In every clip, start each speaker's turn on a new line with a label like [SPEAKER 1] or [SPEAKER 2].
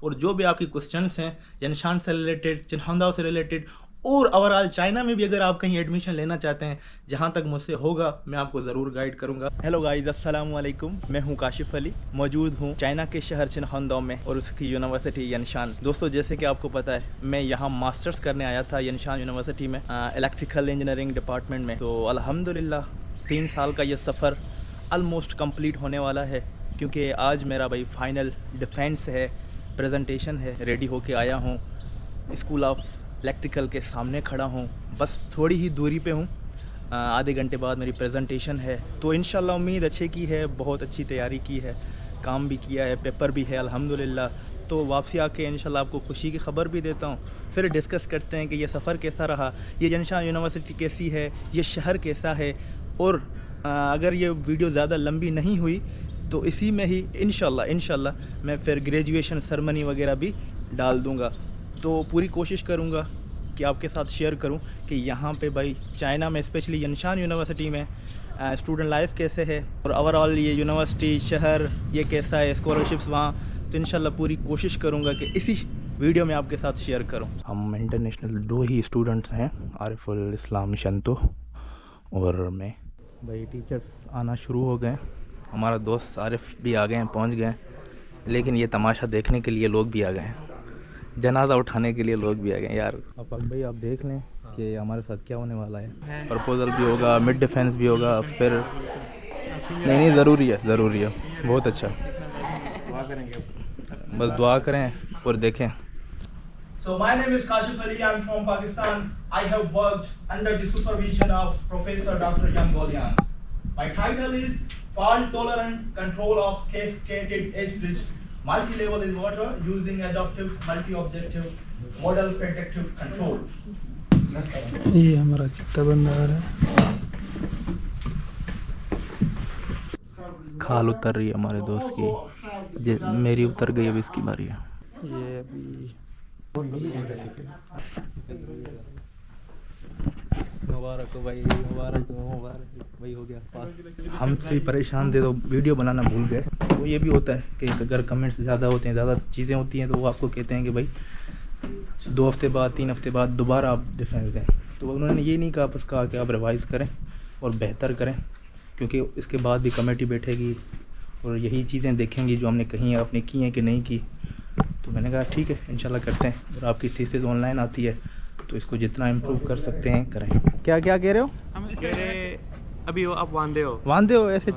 [SPEAKER 1] और जो भी आपकी क्वेश्चंस हैं यनशान से रिलेटेड, चिन्हांदाओ से रिलेटेड और ओवरऑल चाइना में भी अगर आप कहीं एडमिशन लेना चाहते हैं, जहां तक मुझसे होगा मैं आपको ज़रूर गाइड करूंगा। हेलो गाइस, अस्सलाम वालेकुम। मैं हूं काशिफ अली, मौजूद हूं चाइना के शहर चिन्हांदाओ में और उसकी यूनिवर्सिटी यनशान। दोस्तों, जैसे कि आपको पता है मैं यहां मास्टर्स करने आया था यनशान यूनिवर्सिटी में, इलेक्ट्रिकल इंजीनियरिंग डिपार्टमेंट में। तो अल्हम्दुलिल्लाह 3 साल का ये सफ़र ऑलमोस्ट कंप्लीट होने वाला है, क्योंकि आज मेरा भाई फाइनल डिफेंस है, प्रेजेंटेशन है। रेडी होके आया हूँ, स्कूल ऑफ इलेक्ट्रिकल के सामने खड़ा हूँ, बस थोड़ी ही दूरी पे हूँ। आधे घंटे बाद मेरी प्रेजेंटेशन है, तो इंशाल्लाह उम्मीद अच्छे की है, बहुत अच्छी तैयारी की है, काम भी किया है, पेपर भी है अल्हम्दुलिल्लाह। तो वापसी आके इंशाल्लाह आपको खुशी की खबर भी देता हूँ, फिर डिस्कस करते हैं कि ये सफ़र कैसा रहा, ये यनशान यूनिवर्सिटी कैसी है, ये शहर कैसा है। और अगर ये वीडियो ज़्यादा लंबी नहीं हुई तो इसी में ही इंशाल्लाह मैं फिर ग्रेजुएशन सेरेमनी वगैरह भी डाल दूँगा। तो पूरी कोशिश करूँगा कि आपके साथ शेयर करूँ कि यहाँ पे भाई चाइना में, स्पेशली यनशान यूनिवर्सिटी में स्टूडेंट लाइफ कैसे है और ओवरऑल ये यूनिवर्सिटी शहर ये कैसा है, स्कॉलरशिप्स वहाँ। तो इंशाल्लाह पूरी कोशिश करूँगा कि इसी वीडियो में आपके साथ शेयर करूँ। हम इंटरनेशनल 2 ही स्टूडेंट्स हैं, आरिफुल इस्लाम शंतो और मैं। भाई टीचर्स आना शुरू हो गए, हमारा दोस्त आरिफ भी आ गए हैं, पहुँच गए। लेकिन ये तमाशा देखने के लिए लोग भी आ गए हैं, जनाजा उठाने के लिए लोग भी आ गए यार। अब भाई आप देख लें कि हमारे साथ क्या होने वाला है। प्रपोजल भी होगा, मिड डिफेंस भी होगा, फिर नहीं ज़रूरी है बहुत अच्छा। बस दुआ करें और देखें। So my name is Kashif Ali. I'm from Pakistan. I have worked under the supervision of Professor Dr. Yang Golian. My title is Fault Tolerant Control of Cascaded Edge Bridge Multi-Level Inverter using Adaptive Multi-Objective Model Predictive Control.
[SPEAKER 2] ये हमारा चिट्टा बंदा आ रहा है।
[SPEAKER 1] खाल उतर रही है हमारे दोस्त की, मेरी उतर गई, अब इसकी बारी है।
[SPEAKER 2] ये अभी
[SPEAKER 1] मुबारक हो भाई, मुबारक भाई, हो गया पास। हमसे परेशान थे तो वीडियो बनाना भूल गए। वो ये भी होता है कि अगर कमेंट्स ज़्यादा होते हैं, ज़्यादा चीज़ें होती हैं, तो वो आपको कहते हैं कि भाई 2 हफ्ते बाद 3 हफ्ते बाद दोबारा आप डिफेंस दें। तो उन्होंने ये नहीं कहा, बस कहा कि आप रिवाइज़ करें और बेहतर करें, क्योंकि इसके बाद भी कमेटी बैठेगी और यही चीज़ें देखेंगी जो हमने कहीं आपने की हैं कि नहीं की। तो मैंने कहा ठीक है, इंशाल्लाह करते हैं। और आपकी थीसिस ऑनलाइन आती है तो इसको जितना इम्प्रूव कर सकते हैं करें। क्या कह रहे हो?
[SPEAKER 3] अभी आप वांदे
[SPEAKER 1] हो ऐसे?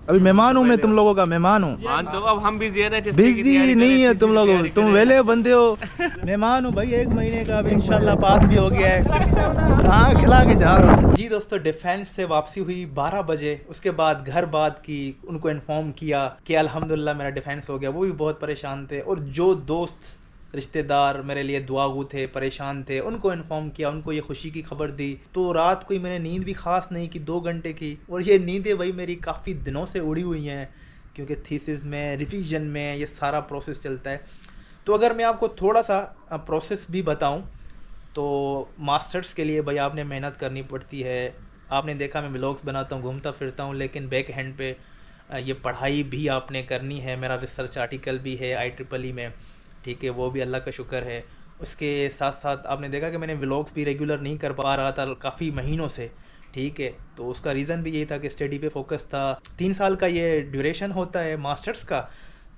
[SPEAKER 1] अभी मेहमान हूँ मैं, तुम लोगों का मेहमान हूँ।
[SPEAKER 3] तो अब हम बिजी है,
[SPEAKER 1] बिजी नहीं है तुम लोग, तुम वेले बंदे हो। मेहमान हूँ भाई 1 महीने का, अब इंशाल्लाह पास भी हो गया है। कहाँ खिला के जा रहा हूँ जी। दोस्तों, डिफेंस से वापसी हुई 12 बजे। उसके बाद घर बात की, उनको इन्फॉर्म किया कि अल्हम्दुलिल्लाह मेरा डिफेंस हो गया। वो भी बहुत परेशान थे, और जो दोस्त रिश्तेदार मेरे लिए दुआगू थे, परेशान थे, उनको इन्फॉर्म किया, उनको ये खुशी की खबर दी। तो रात को ही मैंने नींद भी ख़ास नहीं की, 2 घंटे की। और ये नींदें भाई मेरी काफ़ी दिनों से उड़ी हुई हैं, क्योंकि थीसिस में, रिवीजन में ये सारा प्रोसेस चलता है। तो अगर मैं आपको थोड़ा सा प्रोसेस भी बताऊं, तो मास्टर्स के लिए भाई आपने मेहनत करनी पड़ती है। आपने देखा मैं व्लॉग्स बनाता हूँ, घूमता फिरता हूँ, लेकिन बैक हैंड पे ये पढ़ाई भी आपने करनी है। मेरा रिसर्च आर्टिकल भी है IEEE में, ठीक है, वो भी अल्लाह का शुक्र है। उसके साथ साथ आपने देखा कि मैंने व्लॉग्स भी रेगुलर नहीं कर पा रहा था काफ़ी महीनों से, ठीक है। तो उसका रीज़न भी यही था कि स्टडी पे फोकस था। 3 साल का ये ड्यूरेशन होता है मास्टर्स का।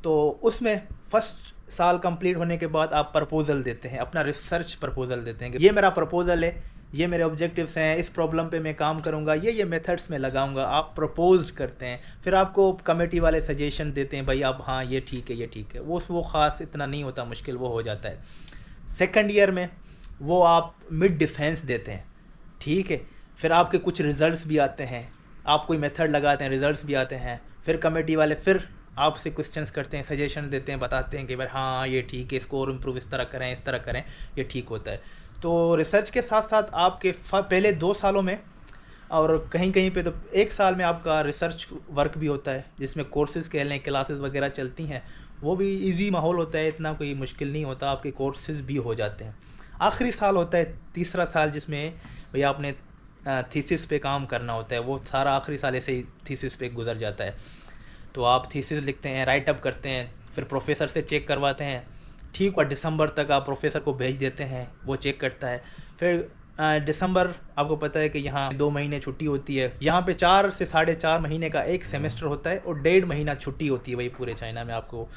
[SPEAKER 1] तो उसमें फर्स्ट साल कंप्लीट होने के बाद आप प्रपोज़ल देते हैं, अपना रिसर्च प्रपोज़ल देते हैं कि ये मेरा प्रपोज़ल है, ये मेरे ऑब्जेक्टिव्स हैं, इस प्रॉब्लम पे मैं काम करूंगा, ये मेथड्स में लगाऊंगा। आप प्रपोज करते हैं, फिर आपको कमेटी वाले सजेशन देते हैं, भाई आप हाँ ये ठीक है, ये ठीक है। वो ख़ास इतना नहीं होता, मुश्किल वो हो जाता है। सेकंड ईयर में वो आप मिड डिफेंस देते हैं, ठीक है। फिर आपके कुछ रिज़ल्ट्स भी आते हैं, आप कोई मेथड लगाते हैं, रिज़ल्ट्स भी आते हैं। फिर कमेटी वाले फिर आपसे क्वेश्चंस करते हैं, सजेशन देते हैं, बताते हैं कि भाई हाँ ये ठीक है, इसको और इम्प्रूव इस तरह करें, इस तरह करें, ये ठीक होता है। तो रिसर्च के साथ साथ आपके पहले 2 सालों में, और कहीं कहीं पे तो 1 साल में आपका रिसर्च वर्क भी होता है, जिसमें कोर्सेज़ कह लें, क्लासेस वगैरह चलती हैं। वो भी इजी माहौल होता है, इतना कोई मुश्किल नहीं होता, आपके कोर्सेज़ भी हो जाते हैं। आखिरी साल होता है तीसरा साल, जिसमें भैया आपने थीसिस पे काम करना होता है। वो सारा आखिरी साल ऐसे ही थीसिस पे गुजर जाता है। तो आप थीसिस लिखते हैं, राइट अप करते हैं, फिर प्रोफेसर से चेक करवाते हैं, ठीक हुआ दिसंबर तक आप प्रोफेसर को भेज देते हैं, वो चेक करता है। फिर दिसंबर आपको पता है कि यहाँ 2 महीने छुट्टी होती है, यहाँ पे 4 से 4.5 महीने का एक सेमेस्टर होता है और 1.5 महीना छुट्टी होती है। वही पूरे चाइना में आपको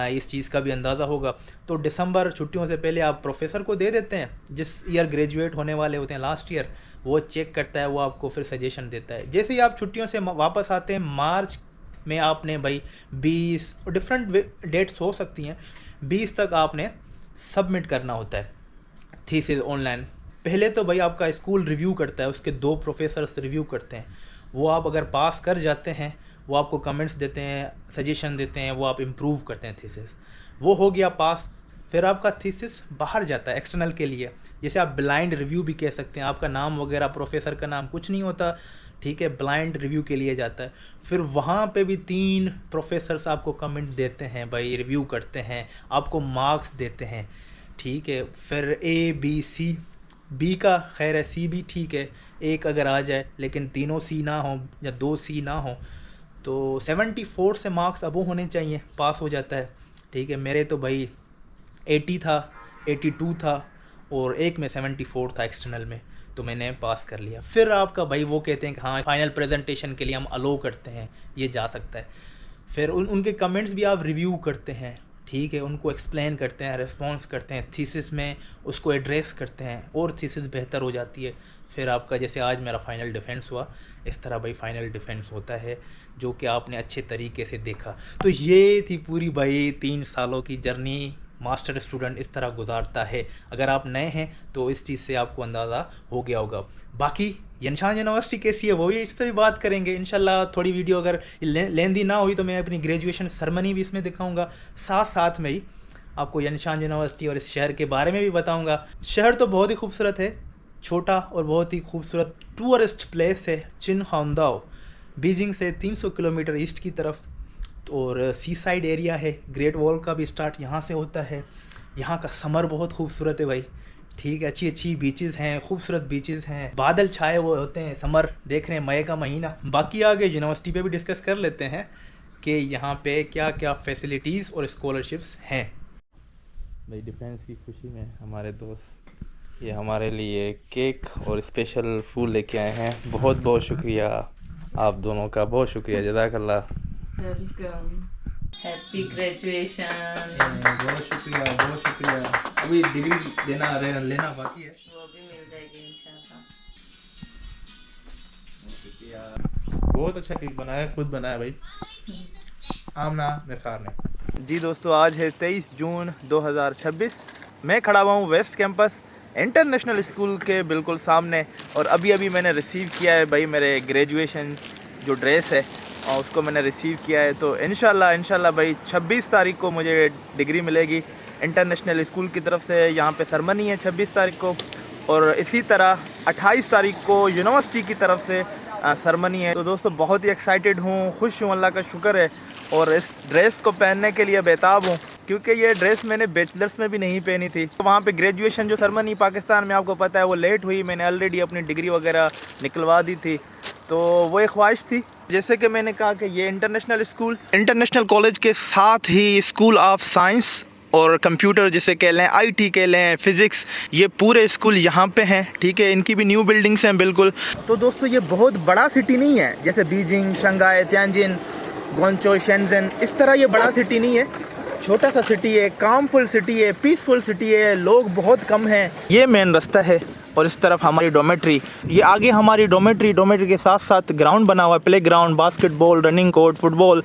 [SPEAKER 1] इस चीज़ का भी अंदाज़ा होगा। तो दिसंबर छुट्टियों से पहले आप प्रोफेसर को दे देते हैं, जिस ईयर ग्रेजुएट होने वाले होते हैं लास्ट ईयर, वो चेक करता है, वो आपको फिर सजेशन देता है। जैसे ही आप छुट्टियों से वापस आते हैं मार्च में, आपने भाई 20 और डिफरेंट डेट्स हो सकती हैं, 20 तक आपने सबमिट करना होता है थीसिस ऑनलाइन। पहले तो भाई आपका स्कूल रिव्यू करता है, उसके 2 प्रोफेसर्स रिव्यू करते हैं। वो आप अगर पास कर जाते हैं, वो आपको कमेंट्स देते हैं, सजेशन देते हैं, वो आप इम्प्रूव करते हैं थीसिस। वो हो गया पास, फिर आपका थीसिस बाहर जाता है एक्सटर्नल के लिए, जैसे आप ब्लाइंड रिव्यू भी कह सकते हैं। आपका नाम वगैरह, प्रोफेसर का नाम कुछ नहीं होता, ठीक है, ब्लाइंड रिव्यू के लिए जाता है। फिर वहाँ पे भी 3 प्रोफेसर्स आपको कमेंट देते हैं भाई, रिव्यू करते हैं, आपको मार्क्स देते हैं, ठीक है। फिर A B C, B का खैर है, C भी ठीक है, एक अगर आ जाए, लेकिन तीनों C ना हो या 2 C ना हो तो 74 से मार्क्स अबो होने चाहिए, पास हो जाता है, ठीक है। मेरे तो भाई 80 था, 82 था और एक में 74 था एक्सटर्नल में, तो मैंने पास कर लिया। फिर आपका भाई वो कहते हैं कि हाँ फाइनल प्रेजेंटेशन के लिए हम अलो करते हैं, ये जा सकता है। फिर उनके कमेंट्स भी आप रिव्यू करते हैं, ठीक है, उनको एक्सप्लेन करते हैं, रिस्पॉन्स करते हैं, थीसिस में उसको एड्रेस करते हैं और थीसिस बेहतर हो जाती है। फिर आपका जैसे आज मेरा फाइनल डिफेंस हुआ, इस तरह भाई फाइनल डिफेंस होता है, जो कि आपने अच्छे तरीके से देखा। तो ये थी पूरी भाई 3 सालों की जर्नी, मास्टर स्टूडेंट इस तरह गुजारता है। अगर आप नए हैं तो इस चीज़ से आपको अंदाज़ा हो गया होगा। बाकी यनशान यूनिवर्सिटी कैसी है वो भी इस पर भी बात करेंगे इंशाल्लाह। थोड़ी वीडियो अगर लेंदी ना हुई तो मैं अपनी ग्रेजुएशन सेरेमनी भी इसमें दिखाऊंगा, साथ साथ में ही आपको यनशान यूनिवर्सिटी और इस शहर के बारे में भी बताऊंगा। शहर तो बहुत ही खूबसूरत है, छोटा और बहुत ही खूबसूरत टूरिस्ट प्लेस है चिनहांगदाओ, बीजिंग से 300 किलोमीटर ईस्ट की तरफ, और सी साइड एरिया है। ग्रेट वॉल का भी स्टार्ट यहाँ से होता है। यहाँ का समर बहुत खूबसूरत है भाई, ठीक है, अच्छी अच्छी बीचेस हैं, खूबसूरत बीचेस हैं, बादल छाए हुए होते हैं, समर देख रहे हैं, मई का महीना। बाकी आगे यूनिवर्सिटी पे भी डिस्कस कर लेते हैं कि यहाँ पे क्या क्या फैसिलिटीज़ और स्कॉलरशिप्स हैं। भाई डिफेंस की खुशी में हमारे दोस्त ये हमारे लिए केक और स्पेशल फूल लेके आए हैं। बहुत बहुत शुक्रिया आप दोनों का, बहुत शुक्रिया, जज़ाकल्लाह।
[SPEAKER 4] Welcome, happy graduation.
[SPEAKER 1] बहुत शुक्रिया, बहुत शुक्रिया। अभी डिग्री लेना बाकी है,
[SPEAKER 4] वो भी मिल जाएगी इंशाल्लाह।
[SPEAKER 1] बहुत अच्छा केक बनाया, खुद बनाया भाई, आमना निसार ने। जी दोस्तों, आज है 23 जून 2026। मैं खड़ा हुआ हूँ वेस्ट कैंपस इंटरनेशनल स्कूल के बिल्कुल सामने, और अभी अभी मैंने रिसीव किया है भाई मेरे ग्रेजुएशन जो ड्रेस है, और उसको मैंने रिसीव किया है। तो इंशाल्लाह भाई 26 तारीख को मुझे डिग्री मिलेगी इंटरनेशनल स्कूल की तरफ से। यहाँ पे सेरेमनी है 26 तारीख को, और इसी तरह 28 तारीख को यूनिवर्सिटी की तरफ से सेरेमनी है। तो दोस्तों बहुत ही एक्साइटेड हूँ, खुश हूँ, अल्लाह का शुक्र है, और इस ड्रेस को पहनने के लिए बेताब हूँ, क्योंकि ये ड्रेस मैंने बैचलर्स में भी नहीं पहनी थी। तो वहाँ पे ग्रेजुएशन जो सेरेमनी पाकिस्तान में आपको पता है वो लेट हुई, मैंने ऑलरेडी अपनी डिग्री वगैरह निकलवा दी थी, तो वो एक ख्वाहिश थी। जैसे कि मैंने कहा कि ये इंटरनेशनल कॉलेज के साथ ही स्कूल ऑफ साइंस और कंप्यूटर जिसे कह लें, IT कह लें, फ़िज़िक्स, ये पूरे स्कूल यहाँ पे हैं, ठीक है। इनकी भी न्यू बिल्डिंग्स हैं बिल्कुल। तो दोस्तों ये बहुत बड़ा सिटी नहीं है, जैसे Beijing, Shanghai, Tianjin, Guangzhou, Shenzhen, इस तरह ये बड़ा सिटी नहीं है, छोटा सा सिटी है, कामफुल सिटी है, पीसफुल सिटी है, लोग बहुत कम हैं। ये मेन रास्ता है, और इस तरफ हमारी डोमेट्री, ये आगे हमारी डोमेट्री के साथ साथ ग्राउंड बना हुआ है, play ground, basketball, running court, football,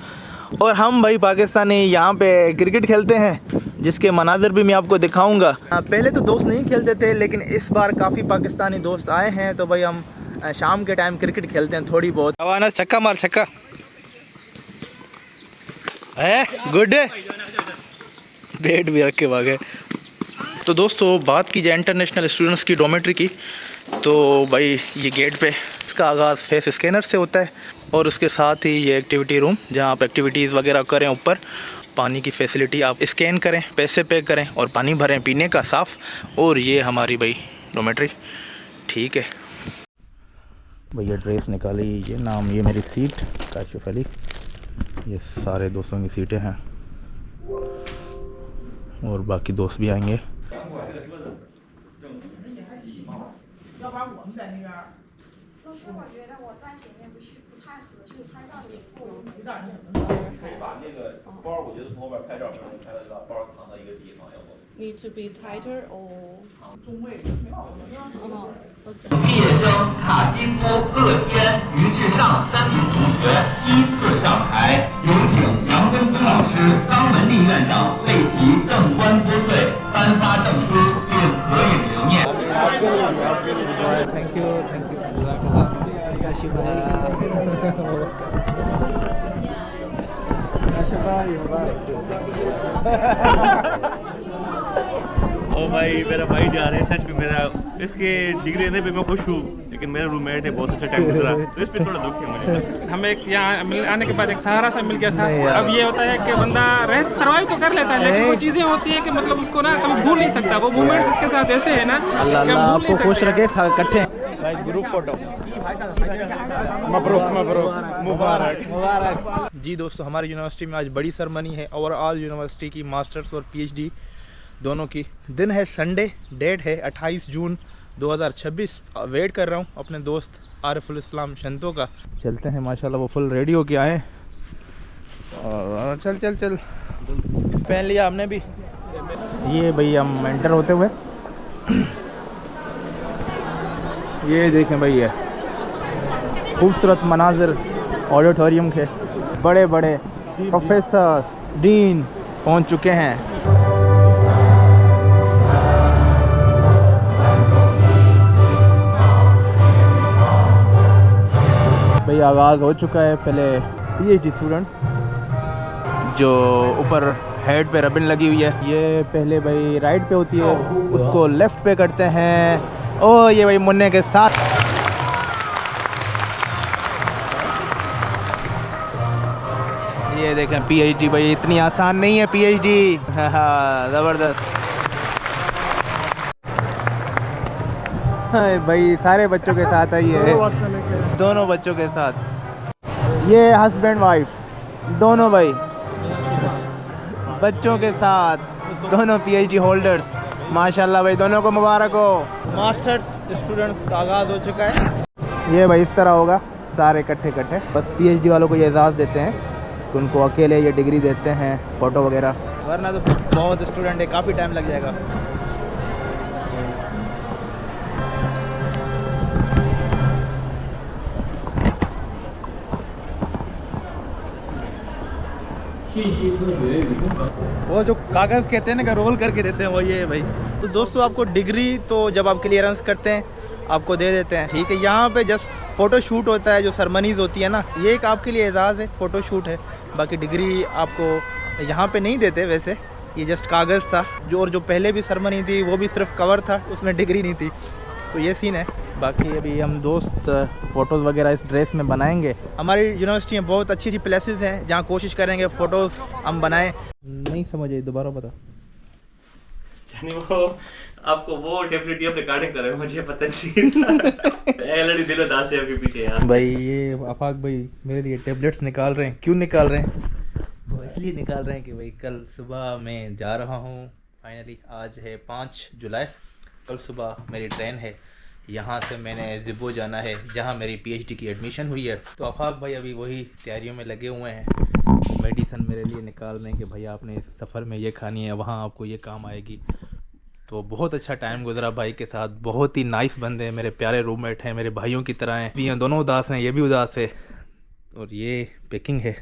[SPEAKER 1] और हम भाई पाकिस्तानी यहाँ पे क्रिकेट खेलते हैं, जिसके मनाज़र भी मैं आपको दिखाऊंगा। पहले तो दोस्त नहीं खेलते थे, लेकिन इस बार काफ़ी पाकिस्तानी दोस्त आए हैं, तो भाई हम शाम के टाइम क्रिकेट खेलते हैं थोड़ी बहुत। आवाना छक्का मार, छक्का है, गुड, बैट भी रख के भागे। तो दोस्तों बात की जाए इंटरनेशनल स्टूडेंट्स की डोमेट्री की, तो भाई ये गेट पे इसका आगाज़ फेस स्कैनर से होता है, और उसके साथ ही ये एक्टिविटी रूम जहाँ आप एक्टिविटीज़ वगैरह करें, ऊपर पानी की फैसिलिटी, आप स्कैन करें, पैसे पे करें और पानी भरें पीने का साफ़, और ये हमारी भाई डोमेट्री, ठीक है। भैया ड्रेस निकाली, ये नाम, ये मेरी सीट काशिफ अली, ये सारे दोस्तों की सीटें हैं, और बाकी दोस्त भी आएंगे।
[SPEAKER 4] Need to be tighter or
[SPEAKER 5] 毕业生卡西夫、乐天、于志尚3名同学依次上台，有请杨根芬老师、张文丽院长为其正冠拨穗，颁发证书并合影留念。
[SPEAKER 1] thank you thank you.
[SPEAKER 3] ओ भाई मेरा भाई जा रहे हैं, सच में मेरा इसके डिग्री देने पे मैं खुश हूँ, लेकिन मेरा रूममेट है, बहुत अच्छा टाइम गुजरा तो इस पे थोड़ा दुख है मुझे बस।
[SPEAKER 2] हमें यहाँ आने के बाद एक सहारा सा मिल गया था। अब ये होता है कि बंदा रह सर्वाइव तो कर लेता है, लेकिन वो चीज़ें होती है कि मतलब उसको ना कभी भूल नहीं सकता। वो मोमेंट्स इसके साथ ऐसे है ना कि
[SPEAKER 1] अल्लाह
[SPEAKER 2] हम भूल
[SPEAKER 1] आपको
[SPEAKER 2] नहीं
[SPEAKER 1] खुश
[SPEAKER 2] सकते।
[SPEAKER 1] रखे इकट्ठे भाई। ग्रुप फोटो मबरूक मबरूक मुबारक मुबारक। जी दोस्तों, हमारी यूनिवर्सिटी में आज बड़ी सेरेमनी है ओवरऑल यूनिवर्सिटी की, मास्टर्स और पीएचडी दोनों की। दिन है संडे, डेट है 28 जून 2026। वेट कर रहा हूँ अपने दोस्त आरिफुल इस्लाम शंतो का। चलते हैं, माशाल्लाह वो फुल रेडी होके आए। और चल चल चल पहन लिया हमने भी। ये भाई हम एंटर होते हुए ये देखें भाई, ये खूबसूरत मनाजिर ऑडिटोरियम के, बड़े बड़े प्रोफेसर डीन पहुंच चुके हैं। भाई आगाज़ हो चुका है। पहले पीएचडी स्टूडेंट्स जो ऊपर हेड पे रबन लगी हुई है, ये पहले भाई राइट पे होती है, उसको लेफ्ट पे करते हैं। ओ ये भाई मुन्ने के साथ ये देखें पीएचडी। भाई इतनी आसान नहीं है पीएचडी। हाँ ज़बरदस्त। भाई सारे बच्चों के साथ आई है, दोनों बच्चों के साथ। ये हस्बैंड वाइफ दोनों भाई बच्चों के साथ, दोनों पीएचडी होल्डर्स। माशाल्लाह भाई दोनों को मुबारक हो। मास्टर्स स्टूडेंट्स का आगाज़ हो चुका है। ये भाई इस तरह होगा, सारे इकट्ठे इकट्ठे। बस पीएचडी वालों को ये एजाज़ देते हैं कि उनको अकेले ये डिग्री देते हैं, फ़ोटो वगैरह, वरना तो बहुत स्टूडेंट है, काफ़ी टाइम लग जाएगा। वो जो कागज़ कहते हैं ना, रोल करके देते हैं, वो ये है भाई। तो दोस्तों आपको डिग्री तो जब आप क्लियरेंस करते हैं आपको दे देते हैं, ठीक है। यहाँ पे जस्ट फ़ोटो शूट होता है, जो सेरेमनीज़ होती है ना, ये एक आपके लिए एजाज़ है, फ़ोटो शूट है। बाकी डिग्री आपको यहाँ पे नहीं देते वैसे, ये जस्ट कागज़ था। जो पहले भी सेरेमनी थी वो भी सिर्फ कवर था, उसमें डिग्री नहीं थी। तो ये सीन है। बाकी अभी हम दोस्त फ़ोटोज़ वगैरह इस ड्रेस में बनाएंगे। हमारी यूनिवर्सिटी में बहुत अच्छी अच्छी प्लेसेस हैं जहाँ कोशिश करेंगे फ़ोटोज़ हम बनाएं। नहीं समझे, दोबारा बता।
[SPEAKER 3] यानी वो आपको वो टेबलेट दिया रिकॉर्डिंग कर रहे हो, मुझे पता नहीं था। ऑलरेडी दिल उदास है आपके पीछे यार।
[SPEAKER 1] भाई ये आफाक भाई मेरे लिए टेबलेट्स निकाल रहे हैं। क्यों निकाल रहे हैं? वो इसलिए निकाल रहे हैं कि भाई कल सुबह मैं जा रहा हूँ फाइनली। आज है 5 जुलाई, कल सुबह मेरी ट्रेन है। यहाँ से मैंने ज़िबो जाना है जहाँ मेरी पीएचडी की एडमिशन हुई है। तो आफाक भाई अभी वही तैयारियों में लगे हुए हैं। मेडिसन मेरे लिए निकाल रहे हैं कि भाई आपने इस सफ़र में ये खानी है, वहाँ आपको ये काम आएगी। तो बहुत अच्छा टाइम गुजरा भाई के साथ, बहुत ही नाइस बंदे हैं, मेरे प्यारे रूममेट हैं, मेरे भाइयों की तरह हैं। ये दोनों उदास हैं, ये भी उदास है। और ये पैकिंग है,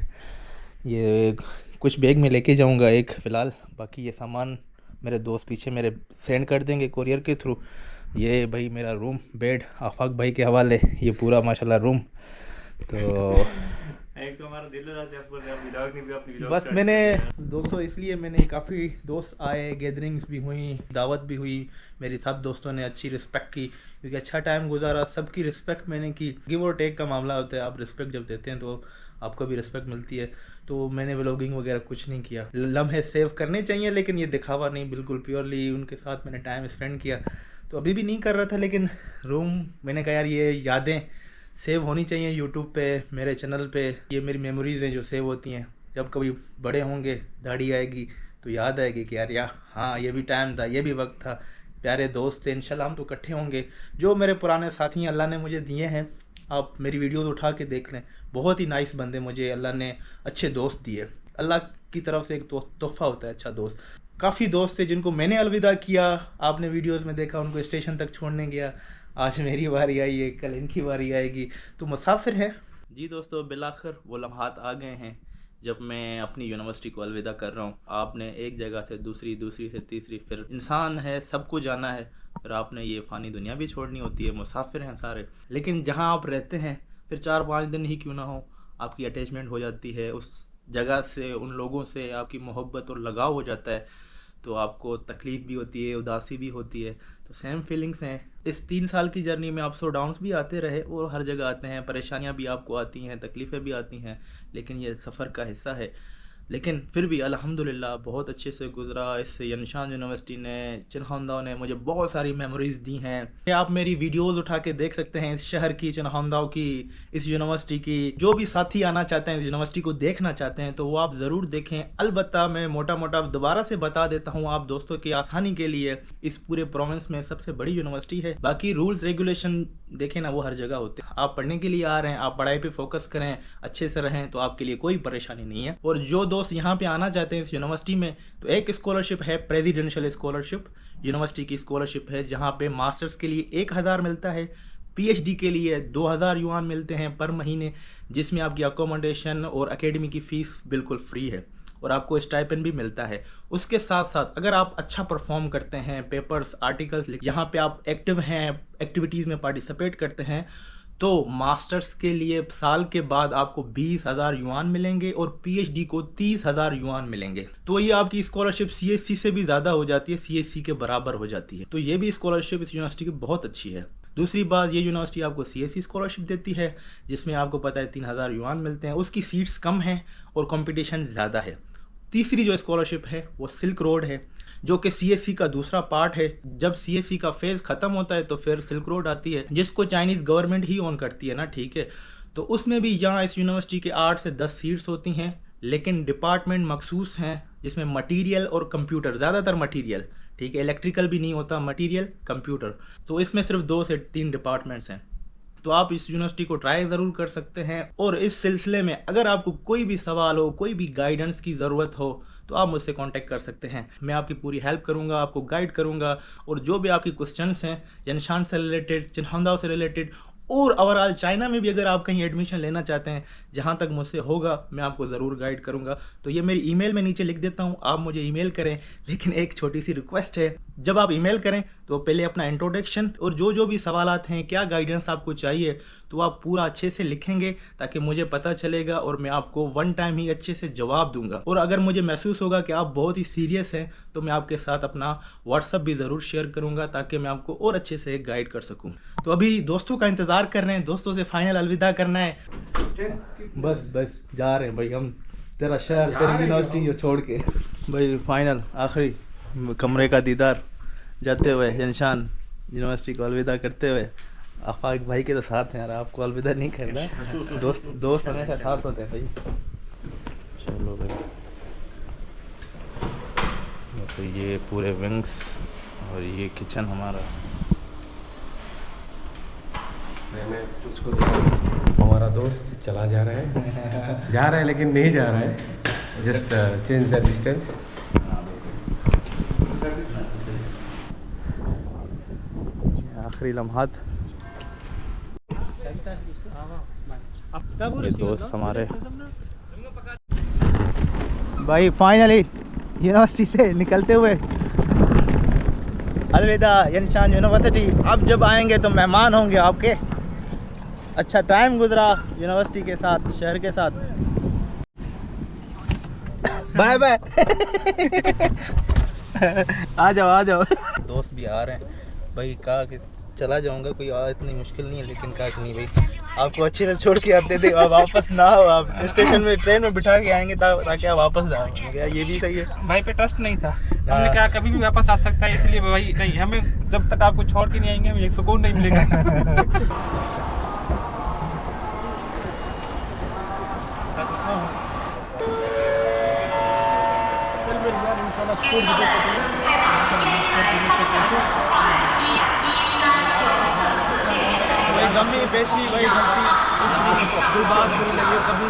[SPEAKER 1] ये कुछ बैग में लेके जाऊंगा एक फ़िलहाल। बाकी ये सामान मेरे दोस्त पीछे मेरे सेंड कर देंगे कुरियर के थ्रू। ये भाई मेरा रूम, बेड आफाक भाई के हवाले, ये पूरा माशाल्लाह रूम। तो
[SPEAKER 3] एक तो हमारा दिल उदास है, आपको व्लॉग नहीं भी अपनी व्लॉग
[SPEAKER 1] बस मैंने दोस्तों इसलिए मैंने काफ़ी दोस्त आए, गैदरिंग्स भी हुई, दावत भी हुई। मेरी सब दोस्तों ने अच्छी रिस्पेक्ट की क्योंकि अच्छा टाइम गुजारा, सबकी रिस्पेक्ट मैंने की। गिव और टेक का मामला होता है, आप रिस्पेक्ट जब देते हैं तो आपको भी रिस्पेक्ट मिलती है। तो मैंने व्लॉगिंग वगैरह कुछ नहीं किया। लम्हे सेव करने चाहिए लेकिन ये दिखावा नहीं, बिल्कुल प्योरली उनके साथ मैंने टाइम स्पेंड किया। तो अभी भी नहीं कर रहा था, लेकिन रूम मैंने कहा यार ये यादें सेव होनी चाहिए यूट्यूब पे, मेरे चैनल पे। ये मेरी मेमोरीज़ हैं जो सेव होती हैं। जब कभी बड़े होंगे, दाढ़ी आएगी तो याद आएगी कि यार हाँ ये भी टाइम था, ये भी वक्त था, प्यारे दोस्त थे। इंशाल्लाह हम तो इकट्ठे होंगे। जो मेरे पुराने साथी अल्लाह ने मुझे दिए हैं, आप मेरी वीडियोस उठा के देख लें, बहुत ही नाइस बंदे मुझे अल्लाह ने अच्छे दोस्त दिए। अल्लाह की तरफ से एक तोहफा होता है अच्छा दोस्त। काफ़ी दोस्त थे जिनको मैंने अलविदा किया, आपने वीडियोस में देखा, उनको स्टेशन तक छोड़ने गया। आज मेरी बारी आई है, कल इनकी बारी आएगी, तो मुसाफिर है। जी दोस्तों, बिलाखिर वो लम्हात आ गए हैं जब मैं अपनी यूनिवर्सिटी को अलविदा कर रहा हूँ। आपने एक जगह से दूसरी, दूसरी से तीसरी, फिर इंसान है, सबको जाना है, फिर आपने ये फ़ानी दुनिया भी छोड़नी होती है। मुसाफिर हैं सारे, लेकिन जहाँ आप रहते हैं फिर 4-5 दिन ही क्यों ना हो, आपकी अटैचमेंट हो जाती है उस जगह से, उन लोगों से आपकी मोहब्बत और लगाव हो जाता है, तो आपको तकलीफ़ भी होती है, उदासी भी होती है। तो सेम फीलिंग्स हैं। इस 3 साल की जर्नी में अप्स और डाउन्स भी आते रहे और हर जगह आते हैं, परेशानियां भी आपको आती हैं, तकलीफ़ें भी आती हैं, लेकिन ये सफ़र का हिस्सा है। लेकिन फिर भी अल्हम्दुलिल्लाह बहुत अच्छे से गुजरा। इस यनशान यूनिवर्सिटी ने, चिन्हौंदाओं ने मुझे बहुत सारी मेमोरीज़ दी हैं। आप मेरी वीडियोस उठा के देख सकते हैं इस शहर की, चिन्हौंदाओं की, इस यूनिवर्सिटी की। जो भी साथी आना चाहते हैं, इस यूनिवर्सिटी को देखना चाहते हैं, तो वो आप ज़रूर देखें। अलबत्ता मैं मोटा मोटा दोबारा से बता देता हूँ आप दोस्तों की आसानी के लिए, इस पूरे प्रोविंस में सबसे बड़ी यूनिवर्सिटी है। बाकी रूल्स रेगुलेशन देखें ना, वो हर जगह होते हैं। आप पढ़ने के लिए आ रहे हैं, आप पढ़ाई पे फोकस करें, अच्छे से रहें, तो आपके लिए कोई परेशानी नहीं है। और जो दोस्त यहाँ पे आना चाहते हैं इस यूनिवर्सिटी में, तो एक स्कॉलरशिप है, प्रेसिडेंशियल स्कॉलरशिप, यूनिवर्सिटी की स्कॉलरशिप है, जहाँ पे मास्टर्स के लिए 1000 मिलता है, पीएचडी के लिए 2000 युआन मिलते हैं पर महीने, जिसमें आपकी अकोमोडेशन और एकेडमी की फ़ीस बिल्कुल फ्री है और आपको स्टाइपेंड भी मिलता है। उसके साथ साथ अगर आप अच्छा परफॉर्म करते हैं, पेपर्स, आर्टिकल्स, यहाँ पे आप एक्टिव हैं, एक्टिविटीज़ में पार्टिसिपेट करते हैं, तो मास्टर्स के लिए साल के बाद आपको 20,000 युआन मिलेंगे और पीएचडी को 30,000 युआन मिलेंगे। तो ये आपकी स्कॉलरशिप सीएससी से भी ज़्यादा हो जाती है, सीएससी के बराबर हो जाती है। तो ये भी स्कॉलरशिप इस यूनिवर्सिटी की बहुत अच्छी है। दूसरी बात, ये यूनिवर्सिटी आपको सीएससी स्कॉलरशिप देती है, जिसमें आपको पता है 3000 युआन मिलते हैं। उसकी सीट्स कम हैं और कंपटीशन ज़्यादा है। तीसरी जो स्कॉलरशिप है वो सिल्क रोड है, जो कि सीएससी का दूसरा पार्ट है। जब सीएससी का फेज़ ख़त्म होता है तो फिर सिल्क रोड आती है, जिसको चाइनीज़ गवर्नमेंट ही ऑन करती है ना, ठीक है। तो उसमें भी यहाँ इस यूनिवर्सिटी के 8 से 10 सीट्स होती हैं, लेकिन डिपार्टमेंट मखसूस हैं, जिसमें मटीरियल और कंप्यूटर, ज़्यादातर मटीरियल, ठीक है, इलेक्ट्रिकल भी नहीं होता, मटीरियल, कंप्यूटर। तो इसमें सिर्फ 2 से 3 डिपार्टमेंट्स हैं। तो आप इस यूनिवर्सिटी को ट्राई ज़रूर कर सकते हैं। और इस सिलसिले में अगर आपको कोई भी सवाल हो, कोई भी गाइडेंस की ज़रूरत हो, तो आप मुझसे कांटेक्ट कर सकते हैं। मैं आपकी पूरी हेल्प करूंगा, आपको गाइड करूंगा। और जो भी आपकी क्वेश्चंस हैं यनशान से रिलेटेड, चिन्हौंदाओं से रिलेटेड, और ओवरऑल चाइना में भी अगर आप कहीं एडमिशन लेना चाहते हैं, जहां तक मुझसे होगा मैं आपको ज़रूर गाइड करूंगा। तो ये मेरी ईमेल में नीचे लिख देता हूं, आप मुझे ईमेल करें। लेकिन एक छोटी सी रिक्वेस्ट है, जब आप ईमेल करें तो पहले अपना इंट्रोडक्शन और जो भी सवालात हैं, क्या गाइडेंस आपको चाहिए, तो आप पूरा अच्छे से लिखेंगे, ताकि मुझे पता चलेगा और मैं आपको वन टाइम ही अच्छे से जवाब दूंगा। और अगर मुझे महसूस होगा कि आप बहुत ही सीरियस हैं, तो मैं आपके साथ अपना व्हाट्सअप भी ज़रूर शेयर करूंगा, ताकि मैं आपको और अच्छे से गाइड कर सकूं। तो अभी दोस्तों का इंतज़ार कर रहे हैं, दोस्तों से फाइनल अलविदा करना है। बस जा रहे हैं भाई हम, तेरा शहर, तेरी यूनिवर्सिटी छोड़ के भाई। फाइनल आखिरी कमरे का दीदार जाते हुए, यनशान यूनिवर्सिटी को अलविदा करते हुए। आफाक भाई के तो साथ हैं यार, आपको अलविदा नहीं करना। दोस्त हमेशा साथ होते हैं भाई। चलो भाई, तो ये पूरे विंग्स और ये किचन हमारा।
[SPEAKER 6] मैंने तुझको देखा, हमारा दोस्त चला जा रहा है लेकिन नहीं जा रहा है, जस्ट चेंज द डिस्टेंस।
[SPEAKER 1] आखिरी लम्हात, ये दोस्त हमारे भाई फाइनली यूनिवर्सिटी से निकलते हुए अलविदा यनशान यूनिवर्सिटी। अब जब आएंगे तो मेहमान होंगे आपके। अच्छा टाइम गुजरा यूनिवर्सिटी के साथ, शहर के साथ। Bye bye. आ जाओ। दोस्त भी आ रहे हैं भाई, कहा कि चला जाऊंगा, कोई इतनी मुश्किल नहीं है, लेकिन कहा कि नहीं भाई आपको अच्छे से छोड़ के आते थे, अब वापस ना हो, आप स्टेशन में ट्रेन में बिठा के आएंगे ताकि आप वापस जाओ। ये भी सही है।
[SPEAKER 2] भाई पे ट्रस्ट नहीं था, हमने कहा कभी भी वापस आ सकता है, इसलिए भाई नहीं, हमें जब तक आपको छोड़ के नहीं आएंगे हमें सुकून नहीं मिलेगा।
[SPEAKER 1] भाई गमी बेची भाई घंटी कुछ नहीं, कोई बात बुरी लगी कभी